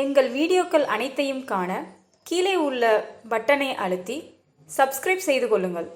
எங்கள் வீடியோக்கள் அனைத்தையும் காண கீழே உள்ள பட்டனை அழுத்தி சப்ஸ்கிரைப் செய்து கொள்ளுங்கள்.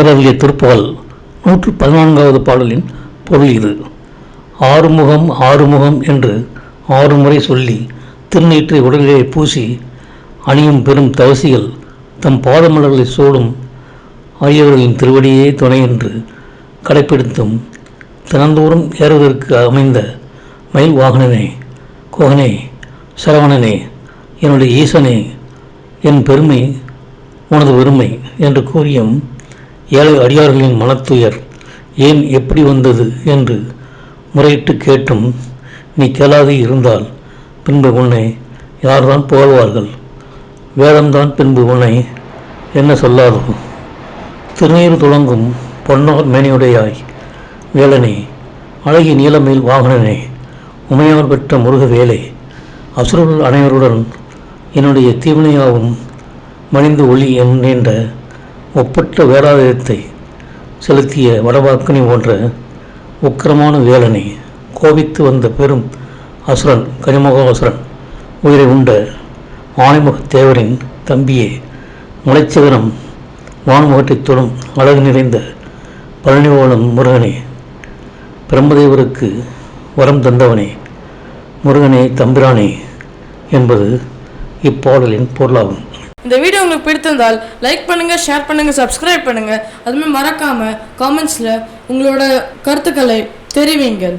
அருளிய திருப்புகழ் 114வது பாடலின் பொருள் இது. ஆறுமுகம் ஆறுமுகம் என்று 6 முறை சொல்லி திருநீற்றை உடலிலே பூசி அணியும் பெரும் தவசிகள் தம் பாதமலர்களை சூடும் ஆகியவர்களின் திருவடியே துணை என்று கடைப்பிடித்தும் தினந்தோறும் ஏறுவதற்கு அமைந்த மயில் வாகனனே, கோகனே, சரவணனே, என்னுடைய ஈசனே, என் பெருமை உனது பெருமை என்று கூறியும் ஏழை அடியார்களின் மனத்துயர் ஏன் எப்படி வந்தது என்று முறையிட்டு கேட்டும் நீ கேளாது இருந்தால் பின்பு உன்னை யார்தான் புகழ்வார்கள்? வேதம்தான் பின்பு உன்னை என்ன சொல்லாதோ? திருநீர் துளங்கும் பொன்னார் மேனியுடையாய் வேலனே, அழகிய நீலமேல் வாகனனே, உமையார் பெற்ற முருக வேலை, அசுரர்கள் அனைவருடன் என்னுடைய தீவினையாவும் மணிந்து ஒளி என்ற ஒப்பற்ற வேலாயுதத்தை செலுத்திய வடவாக்கனி போன்ற உக்கிரமான வேலனை, கோபித்து வந்த பெரும் அசுரன் கனிமுகாசுரன் உயிரை உண்ட ஆனைமுகத் தேவரின் தம்பியே, முளைச்சிகரம் வான்முகத்தைத் தொடும் அழகு நிறைந்த பழனிவோலம் முருகனே, பிரம்மதேவருக்கு வரம் தந்தவனே, முருகனே தம்பிரானே என்பது இப்பாடலின் பொருளாகும். இந்த வீடியோ உங்களுக்கு பிடித்திருந்தால் லைக் பண்ணுங்கள், ஷேர் பண்ணுங்கள், சப்ஸ்கிரைப் பண்ணுங்கள். அதுமாதிரி மறக்காமல் காமெண்ட்ஸில் உங்களோட கருத்துக்களை தெரிவிங்கள்.